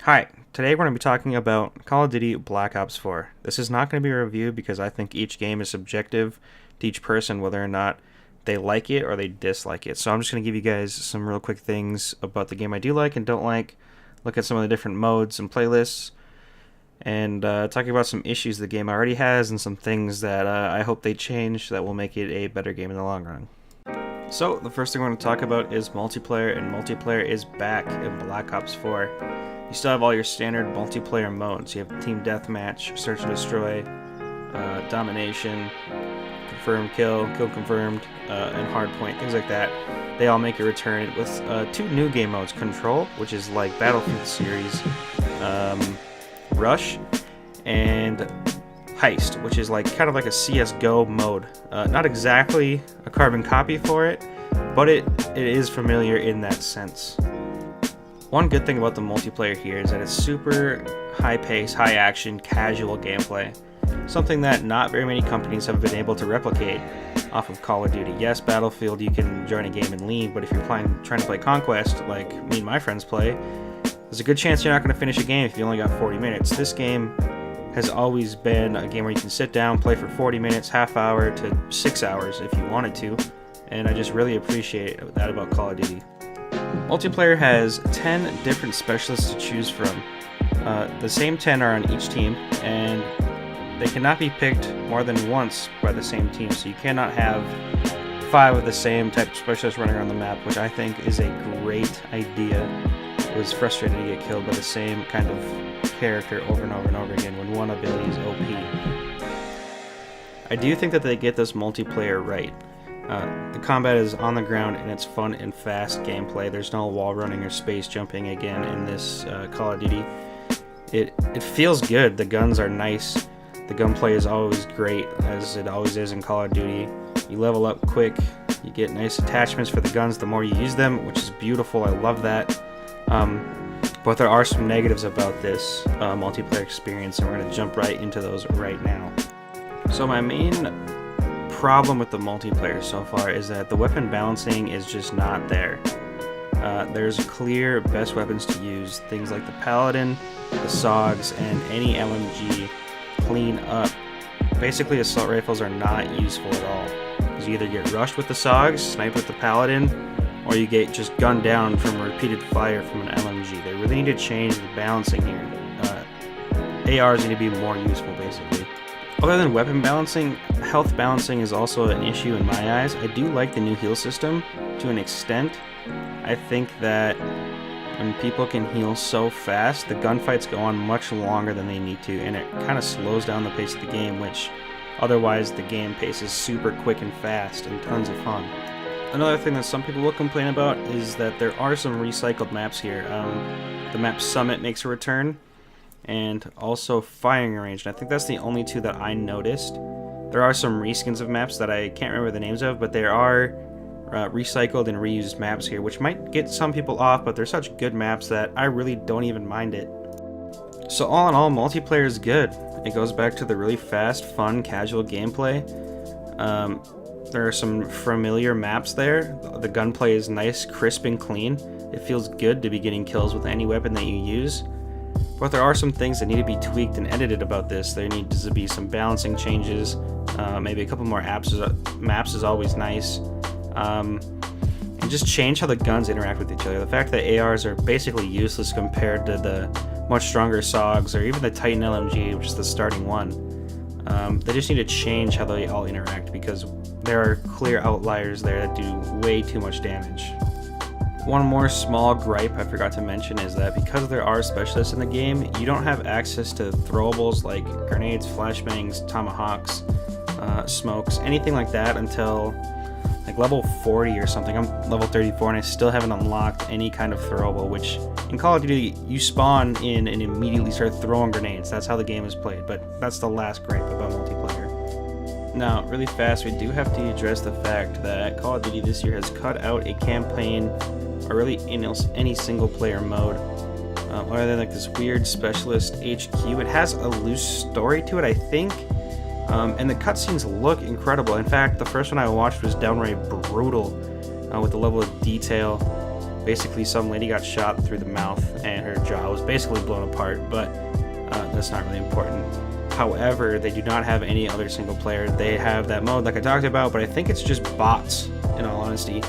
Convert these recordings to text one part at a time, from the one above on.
Hi, today we're going to be talking about Call of Duty Black Ops 4. This is not going to be a review because I think each game is subjective to each person whether or not they like it or they dislike it. So I'm just going to give you guys some real quick things about the game I do like and don't like, look at some of the different modes and playlists, and talking about some issues the game already has and some things that I hope they change that will make it a better game in the long run. So the first thing we're going to talk about is multiplayer, and multiplayer is back in Black Ops 4. You still have all your standard multiplayer modes. You have Team Deathmatch, Search and Destroy, Domination, Confirmed Kill, Kill Confirmed, and Hardpoint, things like that. They all make a return with two new game modes: Control, which is like Battlefield series, Rush, and Heist, which is like kind of like a CS:GO mode. Not exactly a carbon copy for it, but it is familiar in that sense. One good thing about the multiplayer here is that it's super high pace, high action, casual gameplay. Something that not very many companies have been able to replicate off of Call of Duty. Yes, Battlefield, you can join a game and leave, but if you're trying to play Conquest, like me and my friends play, there's a good chance you're not going to finish a game if you only got 40 minutes. This game has always been a game where you can sit down, play for 40 minutes, half hour to 6 hours if you wanted to, and I just really appreciate that about Call of Duty. Multiplayer has 10 different specialists to choose from. The same 10 are on each team, and they cannot be picked more than once by the same team, so you cannot have 5 of the same type of specialists running around the map, which I think is a great idea. It was frustrating to get killed by the same kind of character over and over and over again when one ability is OP. I do think that they get this multiplayer right. The combat is on the ground and it's fun and fast gameplay. There's no wall running or space jumping again in this Call of Duty. It feels good. The guns are nice. The gunplay is always great, as it always is in Call of Duty. You level up quick. You get nice attachments for the guns the more you use them, which is beautiful. I love that. But there are some negatives about this multiplayer experience, and we're going to jump right into those right now. So my main problem with the multiplayer so far is that the weapon balancing is just not there. There's clear best weapons to use, things like the Paladin, the SOGs, and any LMG clean up. Basically, assault rifles are not useful at all, because you either get rushed with the SOGs, sniped with the Paladin, or you get just gunned down from repeated fire from an LMG. They really need to change the balancing here. ARs need to be more useful, basically. Other than weapon balancing, health balancing is also an issue in my eyes. I do like the new heal system to an extent. I think that when people can heal so fast, the gunfights go on much longer than they need to, and it kind of slows down the pace of the game, which otherwise the game pace is super quick and fast and tons of fun. Another thing that some people will complain about is that there are some recycled maps here. The map Summit makes a return, and also Firing Range, and I think that's the only two that I noticed. There are some reskins of maps that I can't remember the names of, but there are recycled and reused maps here, which might get some people off, but they're such good maps that I really don't even mind it. So all in all, multiplayer is good. It goes back to the really fast, fun, casual gameplay. There are some familiar maps there. The gunplay is nice, crisp, and clean. It feels good to be getting kills with any weapon that you use. But there are some things that need to be tweaked and edited about this. There needs to be some balancing changes. Maybe a couple more maps is always nice. And just change how the guns interact with each other. The fact that ARs are basically useless compared to the much stronger SOGs or even the Titan LMG, which is the starting one. They just need to change how they all interact, because there are clear outliers there that do way too much damage. One more small gripe I forgot to mention is that because there are specialists in the game, you don't have access to throwables like grenades, flashbangs, tomahawks, smokes, anything like that until like level 40 or something. I'm level 34 and I still haven't unlocked any kind of throwable, which in Call of Duty you spawn in and immediately start throwing grenades. That's how the game is played, but that's the last gripe about multiplayer. Now, really fast, we do have to address the fact that Call of Duty this year has cut out a campaign or really any single player mode. Other than like this weird specialist HQ, it has a loose story to it, I think. And the cutscenes look incredible. In fact, the first one I watched was downright brutal with the level of detail Basically, some lady got shot through the mouth and her jaw was basically blown apart, but that's not really important. However, they do not have any other single player. They have that mode like I talked about, but I think it's just bots, in all honesty.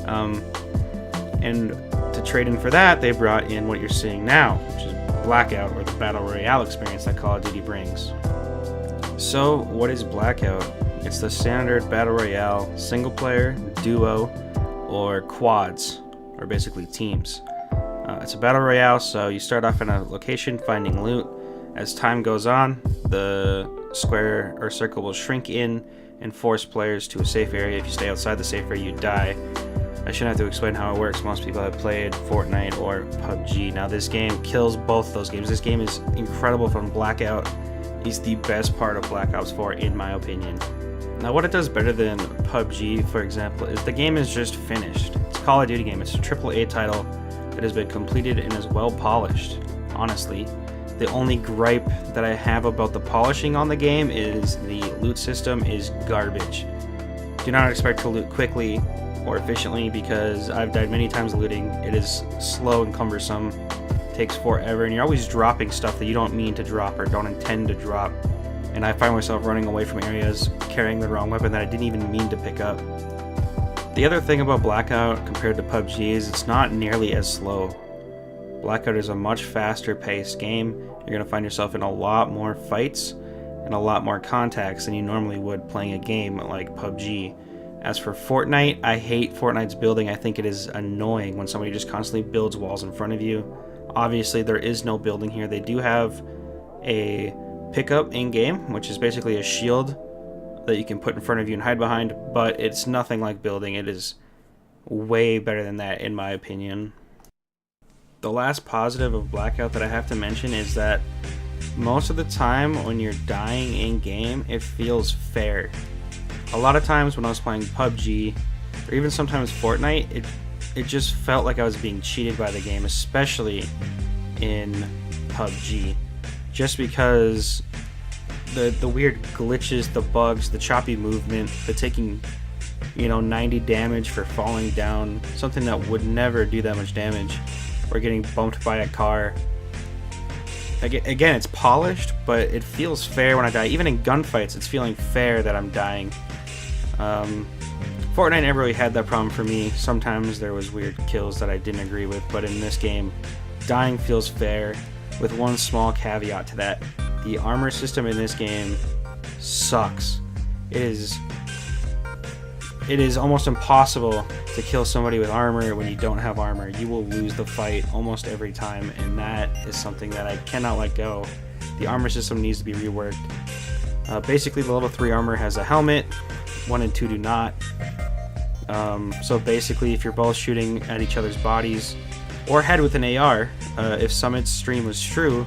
And to trade in for that, they brought in what you're seeing now, which is Blackout, or the Battle Royale experience that Call of Duty brings. So, what is Blackout? It's the standard Battle Royale single player, duo, or quads, or basically teams. It's a Battle Royale, so you start off in a location finding loot. As time goes on, the square or circle will shrink in and force players to a safe area. If you stay outside the safe area, you die. I shouldn't have to explain how it works. Most people have played Fortnite or PUBG. Now this game kills both those games. This game is incredible from Blackout. It's the best part of Black Ops 4 in my opinion. Now what it does better than PUBG, for example, is the game is just finished. It's a Call of Duty game. It's a AAA title that has been completed and is well polished, honestly. The only gripe that I have about the polishing on the game is the loot system is garbage. Do not expect to loot quickly or efficiently because I've died many times looting. It is slow and cumbersome, takes forever, and you're always dropping stuff that you don't mean to drop or don't intend to drop. And I find myself running away from areas carrying the wrong weapon that I didn't even mean to pick up. The other thing about Blackout compared to PUBG is it's not nearly as slow. Blackout is a much faster paced game. You're going to find yourself in a lot more fights and a lot more contacts than you normally would playing a game like PUBG. As for Fortnite, I hate Fortnite's building. I think it is annoying when somebody just constantly builds walls in front of you. Obviously, there is no building here. They do have a pickup in-game, which is basically a shield that you can put in front of you and hide behind, but it's nothing like building. It is way better than that, in my opinion. The last positive of Blackout that I have to mention is that most of the time when you're dying in-game, it feels fair. A lot of times when I was playing PUBG, or even sometimes Fortnite, it just felt like I was being cheated by the game, especially in PUBG. Just because the weird glitches, the bugs, the choppy movement, the taking 90 damage for falling down, something that would never do that much damage, or getting bumped by a car. Again, it's polished, but it feels fair when I die. Even in gunfights, it's feeling fair that I'm dying. Fortnite never really had that problem for me. Sometimes there was weird kills that I didn't agree with, but in this game, dying feels fair, with one small caveat to that. The armor system in this game sucks. It is almost impossible to kill somebody with armor when you don't have armor. You will lose the fight almost every time, and that is something that I cannot let go. The armor system needs to be reworked. Basically, the level 3 armor has a helmet, 1 and 2 do not. So basically, if you're both shooting at each other's bodies or head with an AR, if Summit's stream was true,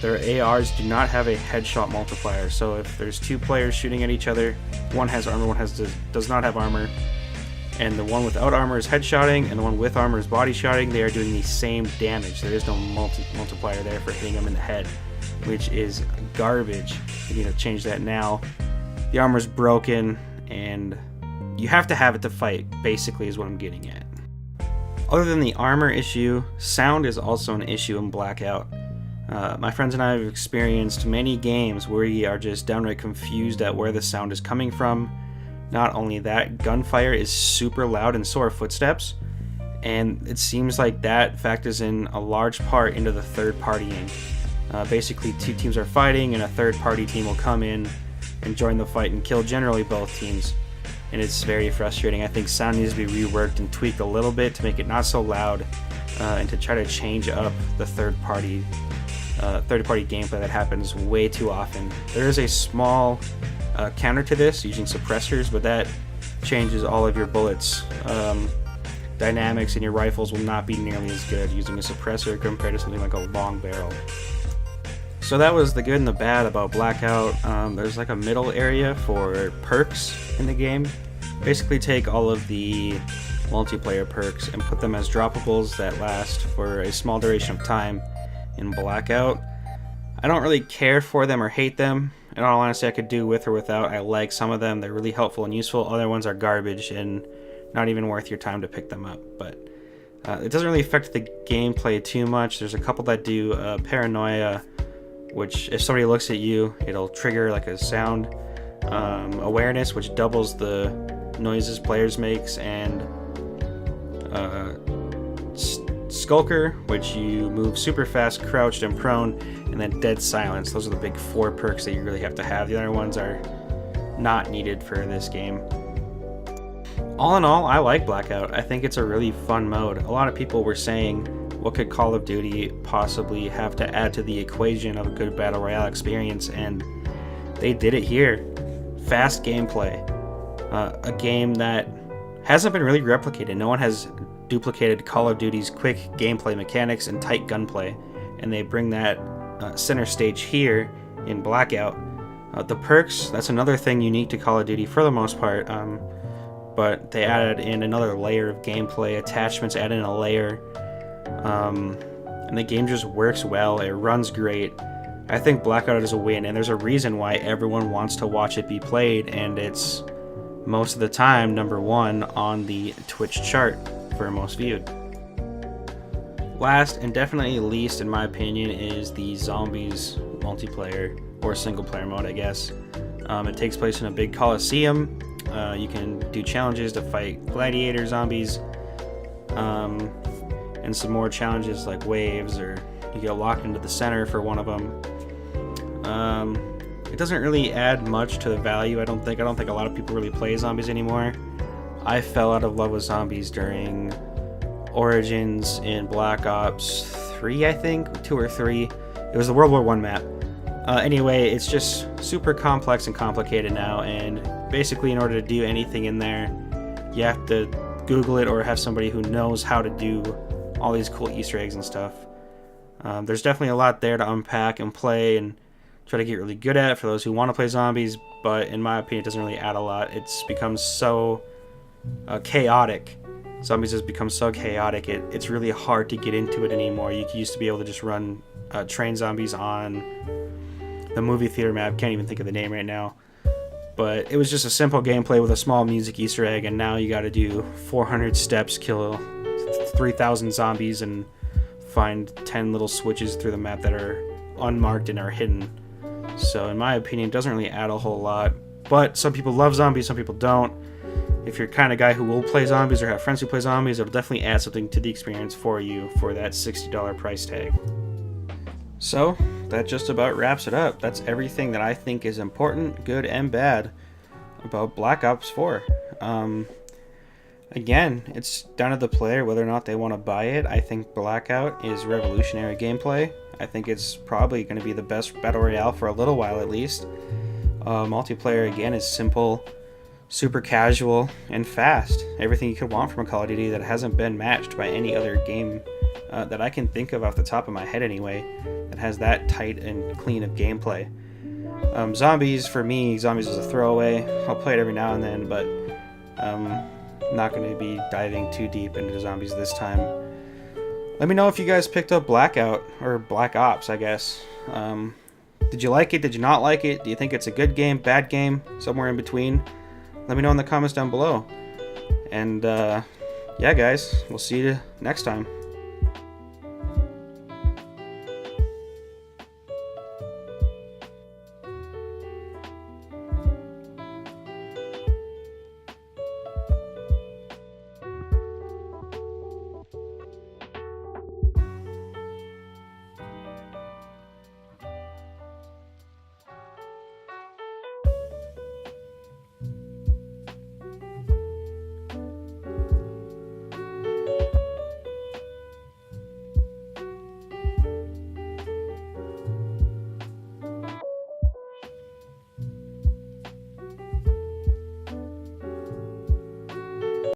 their ARs do not have a headshot multiplier. So if there's 2 players shooting at each other, one has armor, one does not have armor, and the one without armor is headshotting, and the one with armor is body shotting, they are doing the same damage. There is no multiplier there for hitting them in the head, which is garbage. You need to change that now. The armor's broken, and you have to have it to fight, basically, is what I'm getting at. Other than the armor issue, sound is also an issue in Blackout. My friends and I have experienced many games where we are just downright confused at where the sound is coming from. Not only that, gunfire is super loud and so are footsteps, and it seems like that factors in a large part into the third partying. Basically, 2 teams are fighting and a third party team will come in and join the fight and kill generally both teams, and it's very frustrating. I think sound needs to be reworked and tweaked a little bit to make it not so loud, and to try to change up the third party gameplay that happens way too often. There is a small counter to this using suppressors, but that changes all of your bullets. Dynamics in your rifles will not be nearly as good using a suppressor compared to something like a long barrel. So that was the good and the bad about Blackout. There's like a middle area for perks in the game. Basically take all of the multiplayer perks and put them as droppables that last for a small duration of time in Blackout. I don't really care for them or hate them. In all honesty, I could do with or without. I like some of them. They're really helpful and useful. Other ones are garbage and not even worth your time to pick them up. But It doesn't really affect the gameplay too much. There's a couple that do paranoia, which if somebody looks at you, it'll trigger like a sound. Awareness, which doubles the noises players makes, and Skulker, which you move super fast, crouched, and prone, and then dead silence. Those are the big 4 perks that you really have to have. The other ones are not needed for this game. All in all, I like Blackout. I think it's a really fun mode. A lot of people were saying, what could Call of Duty possibly have to add to the equation of a good Battle Royale experience? And they did it here. Fast gameplay. A game that hasn't been really replicated. No one has duplicated Call of Duty's quick gameplay mechanics and tight gunplay. And they bring that center stage here in Blackout. The perks, that's another thing unique to Call of Duty for the most part. But they added in another layer of gameplay. Attachments add in a layer. And the game just works well. It runs great. I think Blackout is a win, and there's a reason why everyone wants to watch it be played, and it's most of the time #1 on the Twitch chart for most viewed. Last and definitely least, in my opinion, is the Zombies multiplayer, or single player mode, I guess. It takes place in a big coliseum. You can do challenges to fight gladiator zombies, and some more challenges like waves, or you get locked into the center for one of them. It doesn't really add much to the value, I don't think. I don't think a lot of people really play zombies anymore. I fell out of love with zombies during Origins in Black Ops 3, I think, 2 or 3. It was the World War I map. Anyway, it's just super complex and complicated now, and basically in order to do anything in there, you have to Google it or have somebody who knows how to do all these cool Easter eggs and stuff. There's definitely a lot there to unpack and play and try to get really good at for those who want to play zombies, but in my opinion it doesn't really add a lot. It's become so chaotic. Zombies has become so chaotic, it's really hard to get into it anymore. You used to be able to just run train zombies on the movie theater map, can't even think of the name right now, but it was just a simple gameplay with a small music Easter egg, and now you got to do 400 steps, kill 3,000 zombies, and find 10 little switches through the map that are unmarked and are hidden. So in my opinion, it doesn't really add a whole lot, but some people love zombies, some people don't. If you're the kind of guy who will play zombies or have friends who play zombies, it'll definitely add something to the experience for you for that $60 price tag. So that just about wraps it up. That's everything that I think is important, good and bad about Black Ops 4. Again, it's down to the player whether or not they want to buy it. I think Blackout is revolutionary gameplay. I think it's probably going to be the best Battle Royale for a little while at least. Multiplayer, again, is simple, super casual, and fast. Everything you could want from a Call of Duty that hasn't been matched by any other game that I can think of off the top of my head anyway, that has that tight and clean of gameplay. Zombies, for me, Zombies is a throwaway. I'll play it every now and then, but not going to be diving too deep into zombies this time. Let me know if you guys picked up Blackout, or Black Ops, I guess. Did you like it? Did you not like it? Do you think it's a good game, bad game, somewhere in between? Let me know in the comments down below. And yeah, guys, we'll see you next time.